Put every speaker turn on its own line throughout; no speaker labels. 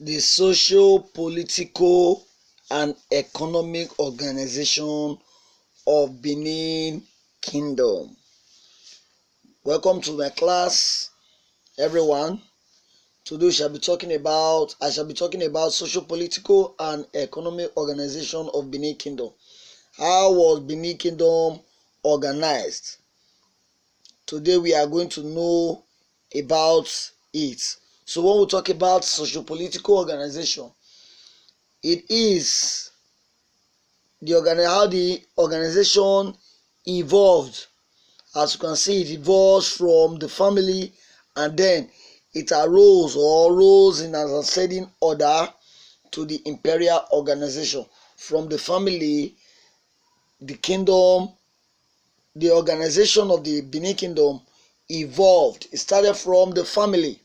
the Socio-Political and Economic Organization of Benin Kingdom. Welcome to my class, everyone. Today I shall be talking about Socio-Political and Economic Organization of Benin Kingdom. How was Benin Kingdom organized? Today we are going to know about it. So when we talk about socio-political organization, it is how the organization evolved. As you can see, it evolves from the family, and then it rose in an ascending order to the imperial organization. From the family, the kingdom, the organization of the Benin Kingdom evolved. It started from the family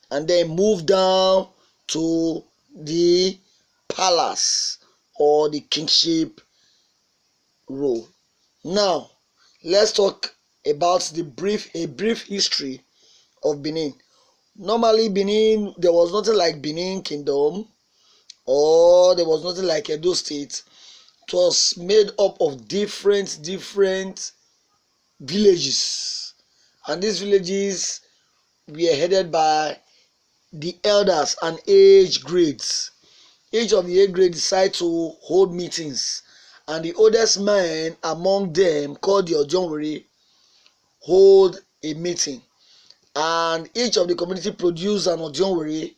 and then moved down to the palace or the kingship role. Now, let's talk about a brief history of Benin. Normally, Benin, there was nothing like Benin Kingdom, or there was nothing like Edo State. It was made up of different villages, and these villages were headed by the elders and age grades. Each of the age grades decide to hold meetings, and the oldest man among them, called the Ojonwere, hold a meeting, and each of the community produced an Ojonwere.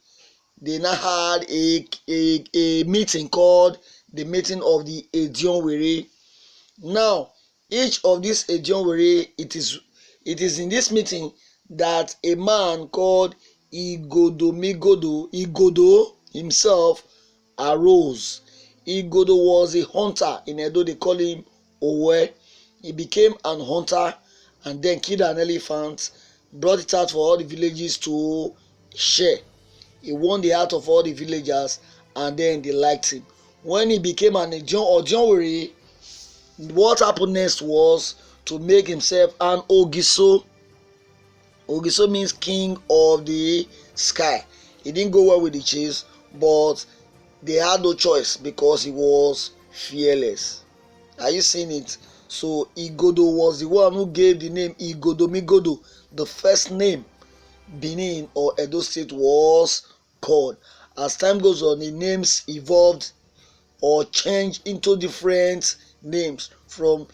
They now had a meeting called the meeting of the Ojonwere. Now, each of these Ojonwere, it is in this meeting that a man called Igodo himself arose. Igodo was a hunter in Edo. They call him Owe. He became an hunter and then killed an elephant, brought it out for all the villages to share. He won the heart of all the villagers, and then they liked him. When he became an Ojonwere, what happened next was to make himself an Ogiso. Ogiso means king of the sky. He didn't go well with the chase, but they had no choice because he was fearless. Are you seeing it? So Igodo was the one who gave the name Igodo. The first name Benin or Edo State was called. As time goes on, the names evolved or changed into different names, from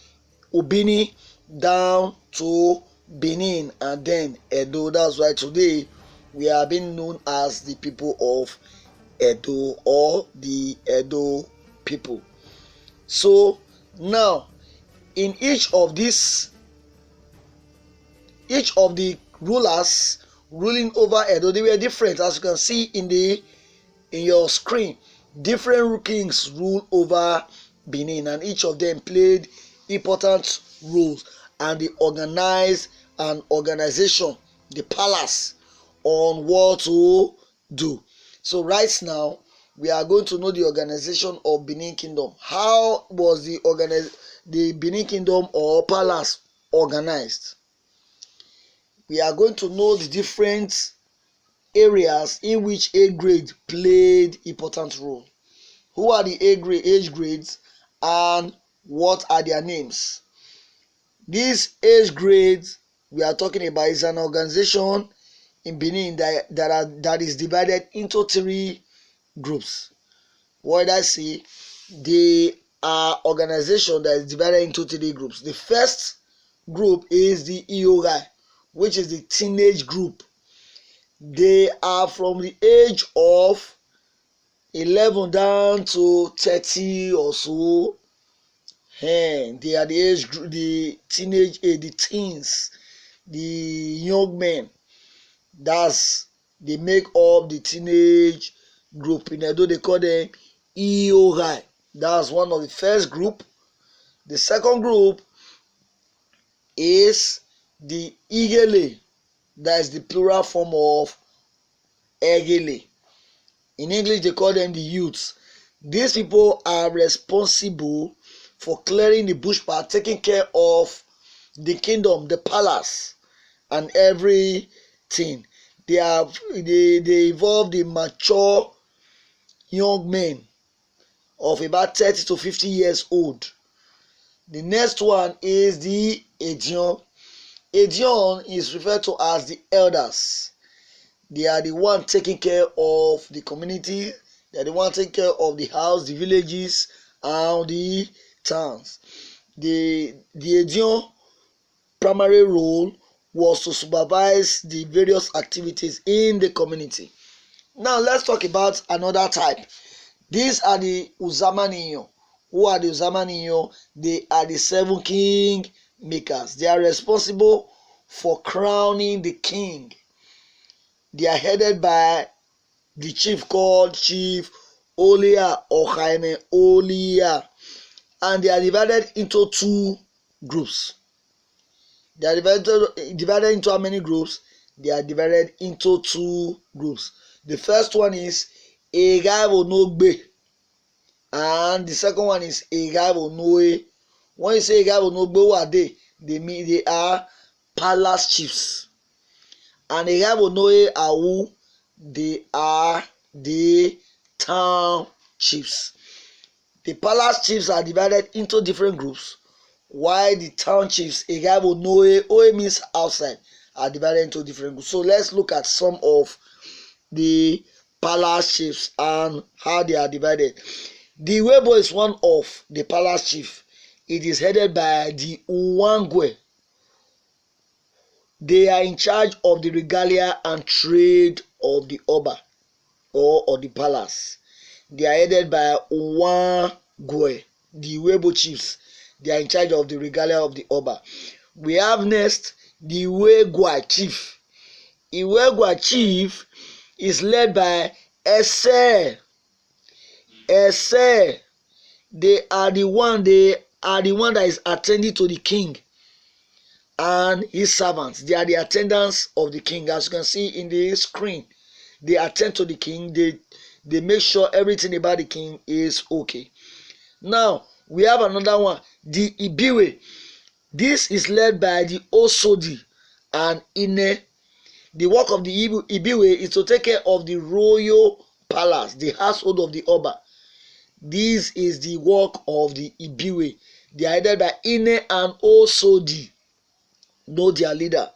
Ubini down to Benin and then Edo. That's why today we are being known as the people of Edo or the Edo people. So now, in each of the rulers ruling over Edo, they were different. As you can see in your screen, different kings ruled over Benin, and each of them played important roles, and they organized an organization, the palace, on what to do. So right now, we are going to know the organization of Benin Kingdom. How was the Benin Kingdom or palace organized? We are going to know the different areas in which age grade played important role. Who are the age grades and what are their names? These age grades we are talking about is an organization in Benin that is divided into three groups. What did I say? They are organization that is divided into three groups. The first group is the Iogai, which is the teenage group. They are from the age of 11 down to 30 or so. They are the age group, the teenage, the teens, the young men. They make up the teenage group. In Edo, they call them Iogai. That's one of the first group. The second group is the Igele. That is the plural form of Egele. In English, they call them the youths. These people are responsible for clearing the bush path, taking care of the kingdom, the palace, and everything. They evolve, they mature young men of about 30 to 50 years old. The next one is the Edion. Edion is referred to as the elders. They are the one taking care of the community. They are the one taking care of the house, the villages, and the towns. The Edion primary role was to supervise the various activities in the community. Now let's talk about another type. These are the Uzamaniyo. Who are the Uzamaniyo? They are the 7 king makers. They are responsible for crowning the king. They are headed by the chief called Chief Olia or Jaime Olia, and they are divided into 2 groups. They are divided into how many groups? They are divided into 2 groups. The first one is Egaibo Nogbe, and the second one is Egaibo Noe. When you say Egaibo Nogbe, who are they? They are palace chiefs. And Egaibo Noe are who? They are the town chiefs. The palace chiefs are divided into different groups, while the town chiefs, Egaibo Noe, Oe means outside, are divided into different groups. So let's look at some of the palace chiefs and how they are divided. The Webo is one of the palace chief. It is headed by the Uwangwe. They are in charge of the regalia and trade of the Oba or the palace. They are headed by Uwangwe, the Webo chiefs. They are in charge of the regalia of the Oba. We have next the Iwegwa chief. Iwegwa chief is led by Ese. Ese. They are the one that is attending to the king and his servants. They are the attendants of the king. As you can see in the screen, they attend to the king. They make sure everything about the king is okay. Now we have another one, the Ibiwe. This is led by the Osodi and Ine. The work of the Ibiwe is to take care of the royal palace, the household of the Oba. This is the work of the Ibiwe. They are headed by Ine and Osodi, know their leader.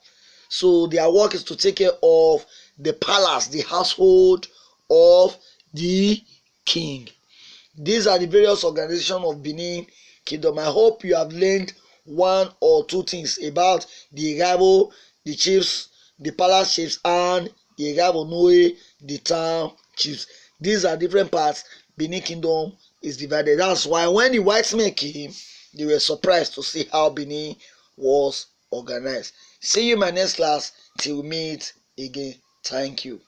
So their work is to take care of the palace, the household of the king. These are the various organizations of Benin Kingdom. I hope you have learned 1 or 2 things about the Egaibo, the chiefs, the palace chiefs, and the Egaibo Noe, the town chiefs. These are different parts. Benin Kingdom is divided. That's why when the white men came, they were surprised to see how Benin was organized. See you in my next class till we meet again. Thank you.